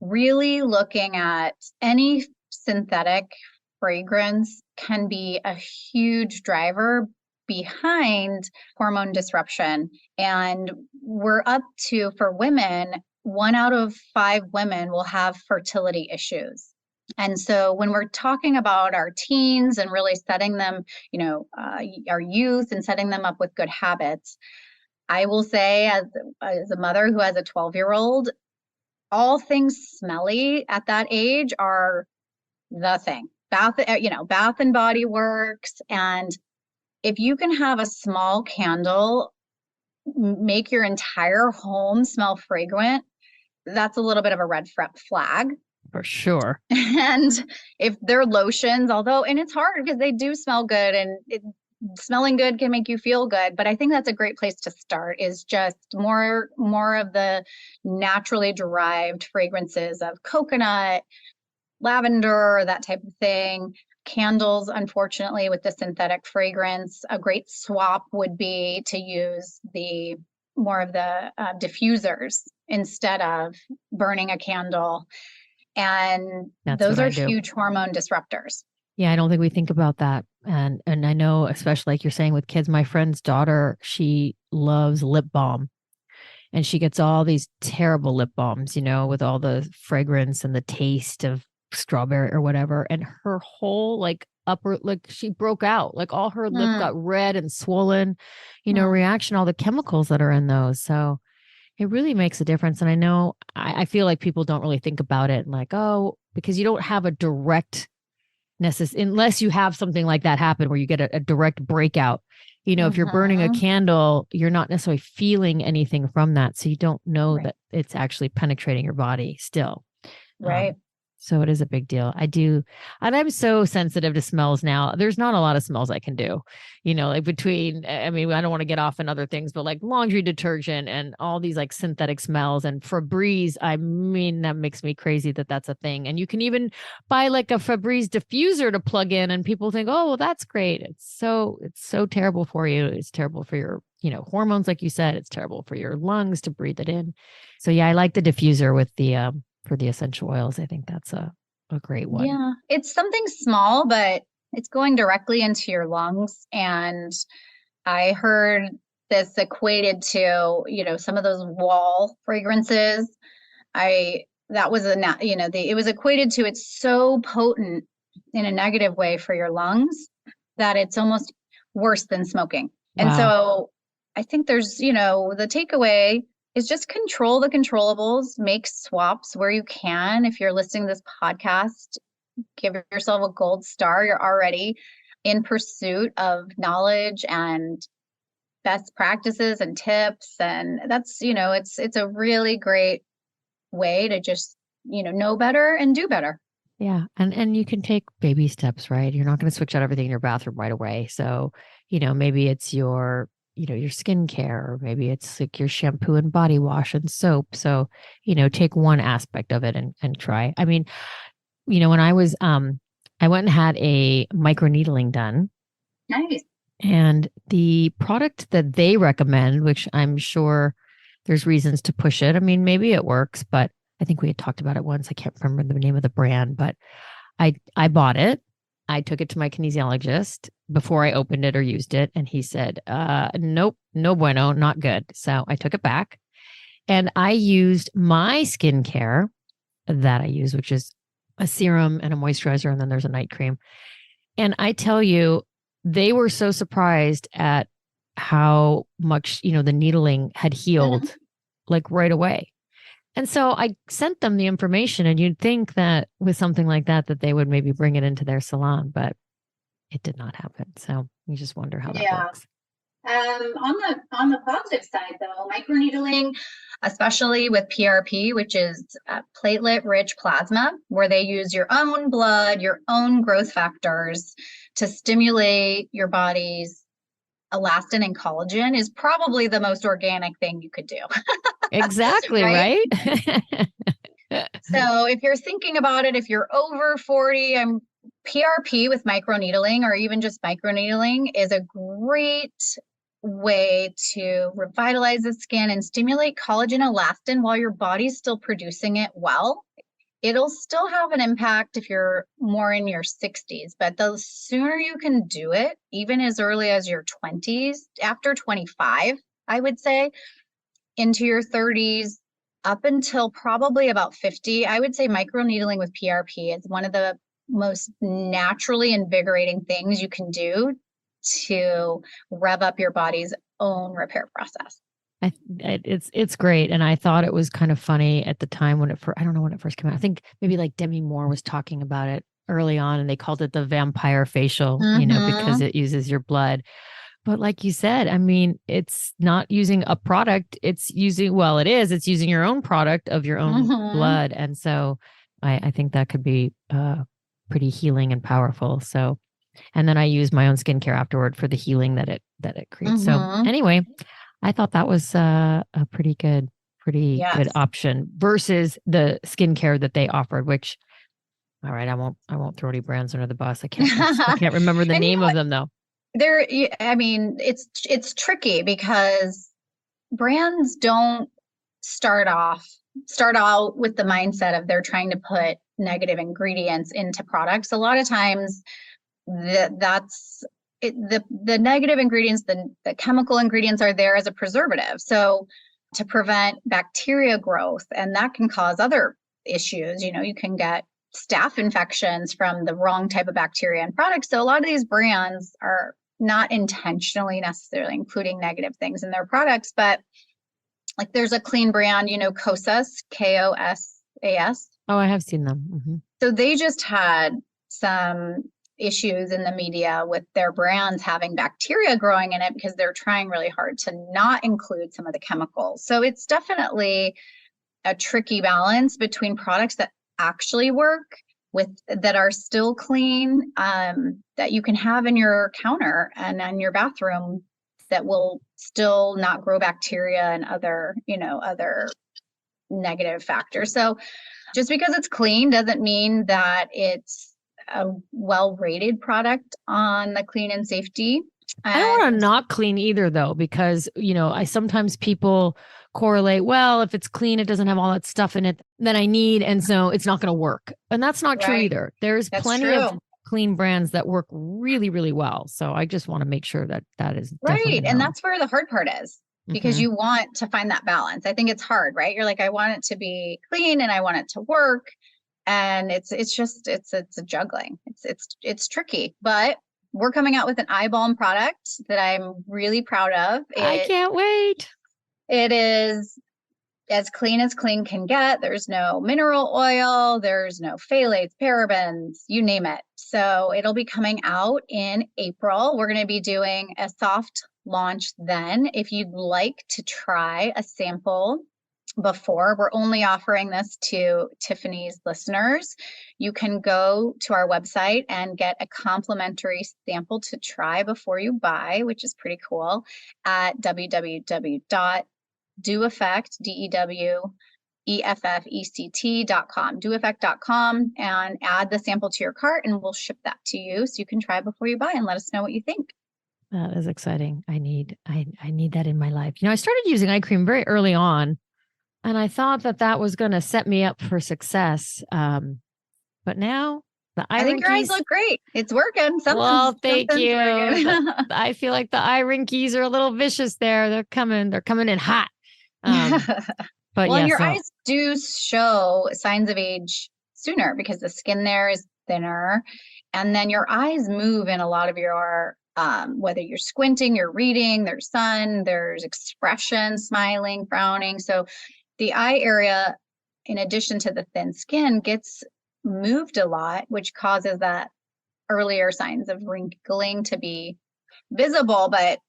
really looking at any synthetic fragrance can be a huge driver behind hormone disruption. And we're up to, for women, 1 out of 5 women will have fertility issues. And so when we're talking about our teens and really setting them, our youth and setting them up with good habits, I will say as a mother who has a 12-year-old, all things smelly at that age are the thing. Bath and Body Works. And if you can have a small candle make your entire home smell fragrant, that's a little bit of a red flag. For sure. And if they're lotions, and it's hard because they do smell good and smelling good can make you feel good. But I think that's a great place to start, is just more of the naturally derived fragrances of coconut, lavender, that type of thing. Candles, unfortunately, with the synthetic fragrance, a great swap would be to use more of the diffusers instead of burning a candle. And those are huge hormone disruptors. Yeah, I don't think we think about that. And I know, especially like you're saying with kids, my friend's daughter, she loves lip balm. And she gets all these terrible lip balms, with all the fragrance and the taste of strawberry or whatever. And her whole upper, she broke out, all her lip got red and swollen, reaction, all the chemicals that are in those. So it really makes a difference. And I know, I feel like people don't really think about it because you don't have a direct unless you have something like that happen where you get a direct breakout. If you're burning a candle, you're not necessarily feeling anything from that. So you don't know that it's actually penetrating your body still. Right. So it is a big deal. I do. And I'm so sensitive to smells now. There's not a lot of smells I can do, between, I don't want to get off on other things, but laundry detergent and all these synthetic smells and Febreze. That makes me crazy that that's a thing. And you can even buy a Febreze diffuser to plug in and people think, oh, well, that's great. It's so terrible for you. It's terrible for your, hormones. Like you said, it's terrible for your lungs to breathe it in. So yeah, I like the diffuser with the, for the essential oils. I think that's a great one. Yeah, it's something small, but it's going directly into your lungs. And I heard this equated to, some of those wall fragrances. It was equated to, it's so potent in a negative way for your lungs that it's almost worse than smoking. Wow. And so I think there's, the takeaway is just control the controllables, make swaps where you can. If you're listening to this podcast, give yourself a gold star. You're already in pursuit of knowledge and best practices and tips. And that's, it's a really great way to just, know better and do better. Yeah. And you can take baby steps, right? You're not going to switch out everything in your bathroom right away. So, maybe it's your your skincare, or maybe it's like your shampoo and body wash and soap. So, take one aspect of it and try. I mean, when I was, I went and had a microneedling done. Nice. And the product that they recommend, which I'm sure there's reasons to push it. I mean, maybe it works, but I think we had talked about it once. I can't remember the name of the brand, but I bought it. I took it to my kinesiologist before I opened it or used it. And he said, nope, no bueno, not good. So I took it back and I used my skincare that I use, which is a serum and a moisturizer. And then there's a night cream. And I tell you, they were so surprised at how much, the needling had healed like right away. And so I sent them the information, and you'd think that with something like that they would maybe bring it into their salon, but it did not happen. So you just wonder how that works. On the positive side, though, microneedling, especially with PRP, which is platelet-rich plasma, where they use your own blood, your own growth factors to stimulate your body's elastin and collagen, is probably the most organic thing you could do. Exactly, right? So if you're thinking about it, if you're over 40, PRP with microneedling, or even just microneedling, is a great way to revitalize the skin and stimulate collagen elastin while your body's still producing it well. It'll still have an impact if you're more in your 60s, but the sooner you can do it, even as early as your 20s, after 25, I would say, into your 30s, up until probably about 50, I would say microneedling with PRP is one of the most naturally invigorating things you can do to rev up your body's own repair process. It's great. And I thought it was kind of funny at the time when I don't know when it first came out. I think maybe like Demi Moore was talking about it early on, and they called it the vampire facial, because it uses your blood. But like you said, I mean, it's not using a product. It's using your own product of your own blood. And so I think that could be pretty healing and powerful. So, and then I use my own skincare afterward for the healing that it creates. So anyway, I thought that was a pretty good option versus the skincare that they offered, which, all right, I won't throw any brands under the bus. I can't remember the name of them though. It's tricky because brands don't start out with the mindset of they're trying to put negative ingredients into products. A lot of times that's it, the negative ingredients, the chemical ingredients are there as a preservative. So to prevent bacteria growth, and that can cause other issues. You can get staph infections from the wrong type of bacteria in products. So a lot of these brands are not intentionally necessarily including negative things in their products, but like there's a clean brand, Kosas, Kosas. Oh, I have seen them. So they just had some issues in the media with their brands having bacteria growing in it because they're trying really hard to not include some of the chemicals. So it's definitely a tricky balance between products that actually work that are still clean, that you can have in your counter and in your bathroom that will still not grow bacteria and other negative factors. So just because it's clean doesn't mean that it's a well-rated product on the clean and safety. I don't want to not clean either though, because, I sometimes people correlate, well, if it's clean, it doesn't have all that stuff in it that I need. And so it's not going to work. And that's not true either. There's plenty of clean brands that work really, really well. So I just want to make sure that is right. And that's where the hard part is, because you want to find that balance. I think it's hard, right? You're like, I want it to be clean and I want it to work. And it's a juggling. It's tricky, but we're coming out with an eye balm product that I'm really proud of. I can't wait. It is as clean can get. There's no mineral oil. There's no phthalates, parabens, you name it. So it'll be coming out in April. We're going to be doing a soft launch then. If you'd like to try a sample before. We're only offering this to Tiffany's listeners. You can go to our website and get a complimentary sample to try before you buy, which is pretty cool, at www.doeffect, DEWEFFECT.com, doeffect.com, and add the sample to your cart and we'll ship that to you so you can try before you buy and let us know what you think. That is exciting. I need that in my life. I started using eye cream very early on, and I thought that was going to set me up for success. But now I think your eyes look great. It's working. Thank you. I feel like the eye wrinkles are a little vicious there. They're coming in hot. But well, your eyes do show signs of age sooner because the skin there is thinner. And then your eyes move in a lot of your, whether you're squinting, you're reading, there's sun, there's expression, smiling, frowning. So the eye area, in addition to the thin skin, gets moved a lot, which causes that earlier signs of wrinkling to be visible. But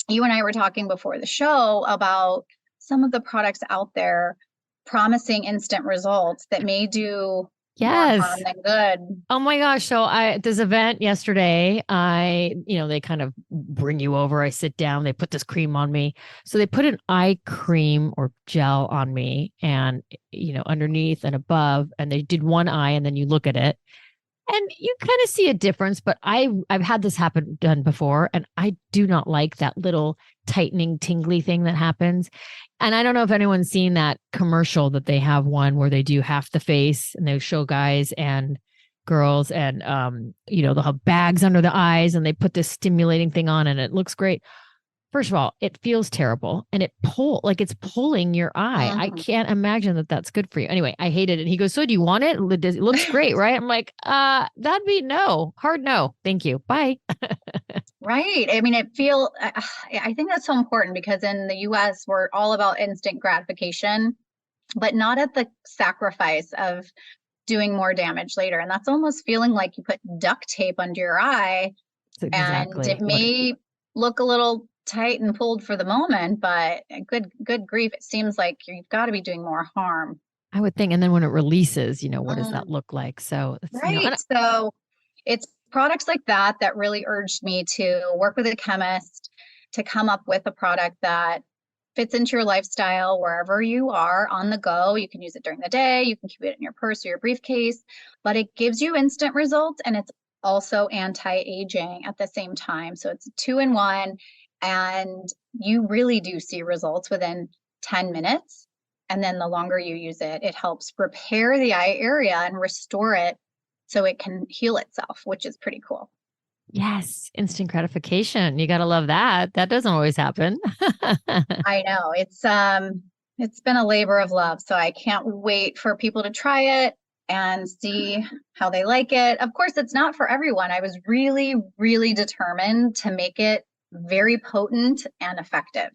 you and I were talking before the show about some of the products out there promising instant results that may do more harm than good. Oh my gosh. So at this event yesterday, they kind of bring you over. I sit down, they put this cream on me. So they put an eye cream or gel on me and, underneath and above, and they did one eye and then you look at it. And you kind of see a difference, but I've had this done before, and I do not like that little tightening, tingly thing that happens. And I don't know if anyone's seen that commercial that they have one where they do half the face and they show guys and girls and, they'll have bags under the eyes and they put this stimulating thing on and it looks great. First of all, it feels terrible and it's pulling your eye. I can't imagine that that's good for you. Anyway, I hated it. He goes, so do you want it? It looks great, right? I'm like, that'd be hard no. Thank you. Bye. Right. I mean, I think that's so important because in the US, we're all about instant gratification, but not at the sacrifice of doing more damage later. And that's almost feeling like you put duct tape under your eye and it may look a little tight and pulled for the moment, but good grief, it seems like you've got to be doing more harm. I would think. And then when it releases, what does that look like? So right. So it's products like that really urged me to work with a chemist to come up with a product that fits into your lifestyle wherever you are on the go. You can use it during the day, you can keep it in your purse or your briefcase, but it gives you instant results and it's also anti-aging at the same time. So it's a 2-in-1. And you really do see results within 10 minutes. And then the longer you use it, it helps repair the eye area and restore it so it can heal itself, which is pretty cool. Yes. Instant gratification. You got to love that. That doesn't always happen. I know. It's been a labor of love. So I can't wait for people to try it and see how they like it. Of course, it's not for everyone. I was really, really determined to make it very potent and effective.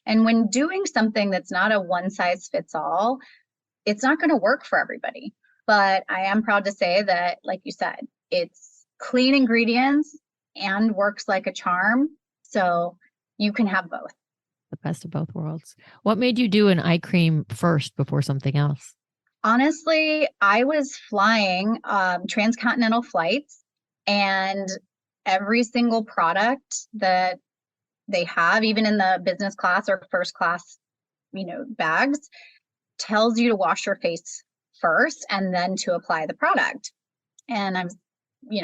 And when doing something that's not a one size fits all, it's not going to work for everybody. But I am proud to say that, like you said, it's clean ingredients and works like a charm. So you can have both. The best of both worlds. What made you do an eye cream first before something else? Honestly, I was flying transcontinental flights, and every single product that they have, even in the business class or first class, bags, tells you to wash your face first and then to apply the product. And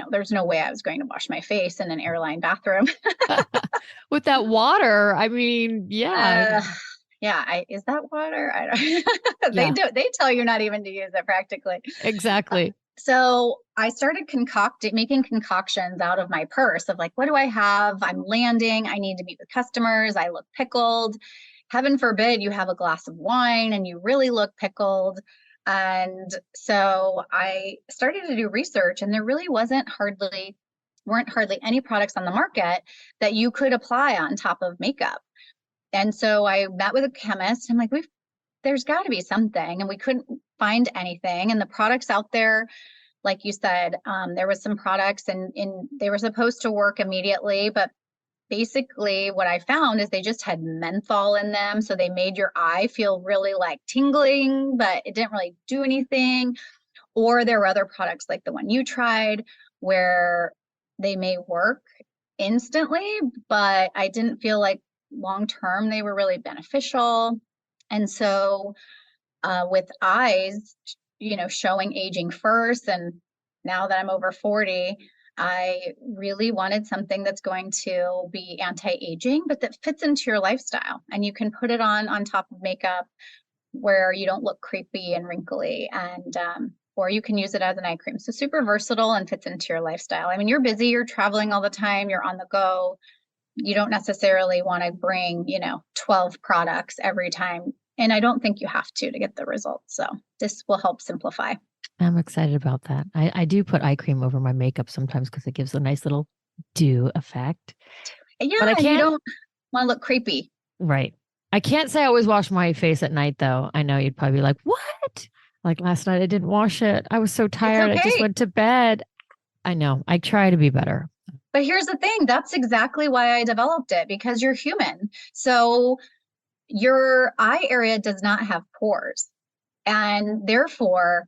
there's no way I was going to wash my face in an airline bathroom. With that water, I mean, yeah. Is that water? I don't. They tell you not even to use it practically. Exactly. So I started making concoctions out of my purse of like, what do I have? I'm landing. I need to meet with customers. I look pickled. Heaven forbid you have a glass of wine and you really look pickled. And so I started to do research, and there really weren't hardly any products on the market that you could apply on top of makeup. And so I met with a chemist. I'm like, there's got to be something, and we couldn't find anything. And the products out there, like you said, there was some products and they were supposed to work immediately, but basically what I found is they just had menthol in them. So they made your eye feel really like tingling, but it didn't really do anything. Or there were other products like the one you tried where they may work instantly, but I didn't feel like long-term they were really beneficial. And so with eyes, showing aging first, and now that I'm over 40, I really wanted something that's going to be anti-aging, but that fits into your lifestyle. And you can put it on top of makeup where you don't look creepy and wrinkly, and or you can use it as an eye cream. So super versatile and fits into your lifestyle. I mean, you're busy, you're traveling all the time, you're on the go. You don't necessarily want to bring, 12 products every time. And I don't think you have to get the results. So this will help simplify. I'm excited about that. I do put eye cream over my makeup sometimes because it gives a nice little dew effect. Yeah, but I can't, you don't want to look creepy. Right. I can't say I always wash my face at night, though. I know you'd probably be like, what? Like last night, I didn't wash it. I was so tired. Okay. I just went to bed. I know. I try to be better. But here's the thing. That's exactly why I developed it, because you're human. So your eye area does not have pores. And therefore,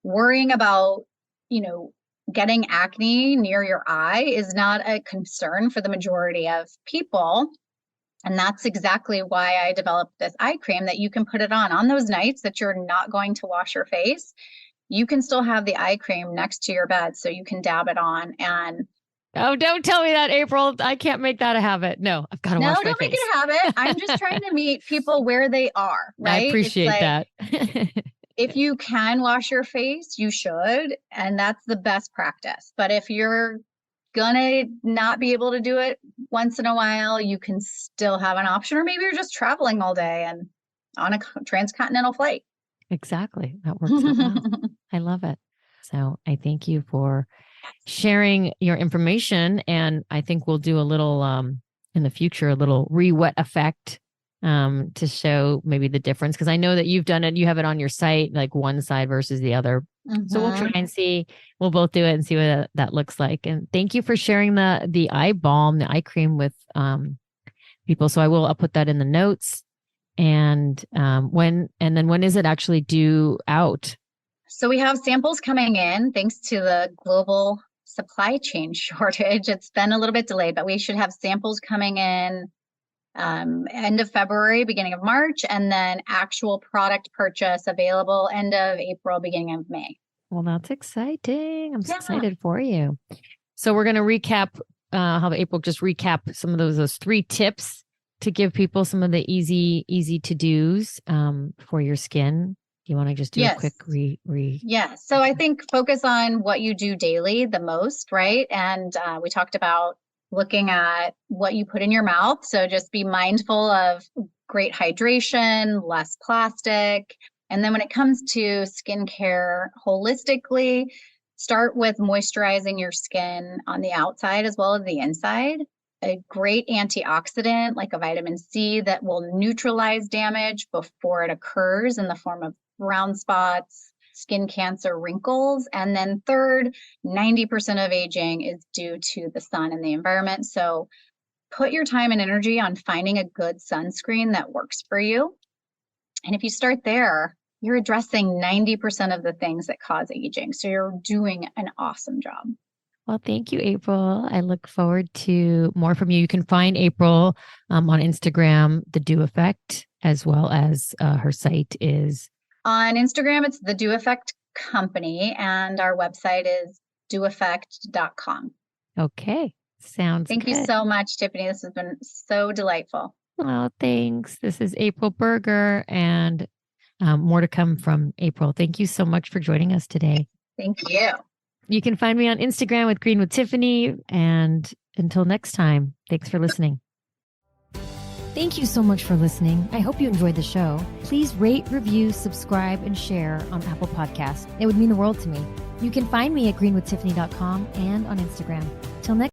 worrying about, getting acne near your eye is not a concern for the majority of people. And that's exactly why I developed this eye cream that you can put it on those nights that you're not going to wash your face. You can still have the eye cream next to your bed so you can dab it on. And oh, don't tell me that, April. I can't make that a habit. No, I've got to wash my face. No, don't make it a habit. I'm just trying to meet people where they are, right? I appreciate that. If you can wash your face, you should. And that's the best practice. But if you're gonna not be able to do it once in a while, you can still have an option. Or maybe you're just traveling all day and on a transcontinental flight. Exactly. That works out well. I love it. So I thank you for sharing your information. And I think we'll do a little in the future, a little re-wet effect to show maybe the difference. Because I know that you've done it. You have it on your site, like one side versus the other. Mm-hmm. So we'll try and see. We'll both do it and see what that looks like. And thank you for sharing the eye balm, the eye cream with people. So I'll put that in the notes. And when is it actually due out? So we have samples coming in thanks to the global supply chain shortage. It's been a little bit delayed, but we should have samples coming in end of February, beginning of March, and then actual product purchase available end of April, beginning of May. Well, that's exciting. I'm so excited for you. So we're going to recap how April just recap some of those 3 tips to give people some of the easy to-dos for your skin. Do you want to just do a quick Yeah. So I think focus on what you do daily the most, right? And we talked about looking at what you put in your mouth. So just be mindful of great hydration, less plastic. And then when it comes to skincare holistically, start with moisturizing your skin on the outside as well as the inside. A great antioxidant like a vitamin C that will neutralize damage before it occurs in the form of brown spots, skin cancer, wrinkles. And then third, 90% of aging is due to the sun and the environment. So put your time and energy on finding a good sunscreen that works for you. And if you start there, you're addressing 90% of the things that cause aging. So you're doing an awesome job. Well, thank you, April. I look forward to more from you. You can find April on Instagram, The Dew Effect, as well as her site is... On Instagram, it's The Dew Effect Company, and our website is deweffect.com. Okay. Sounds good. Thank you so much, Tiffany. This has been so delightful. Oh, thanks. This is April Boerger, and more to come from April. Thank you so much for joining us today. Thank you. You can find me on Instagram with Green with Tiffany. And until next time, thanks for listening. Thank you so much for listening. I hope you enjoyed the show. Please rate, review, subscribe, and share on Apple Podcasts. It would mean the world to me. You can find me at greenwithtiffany.com and on Instagram.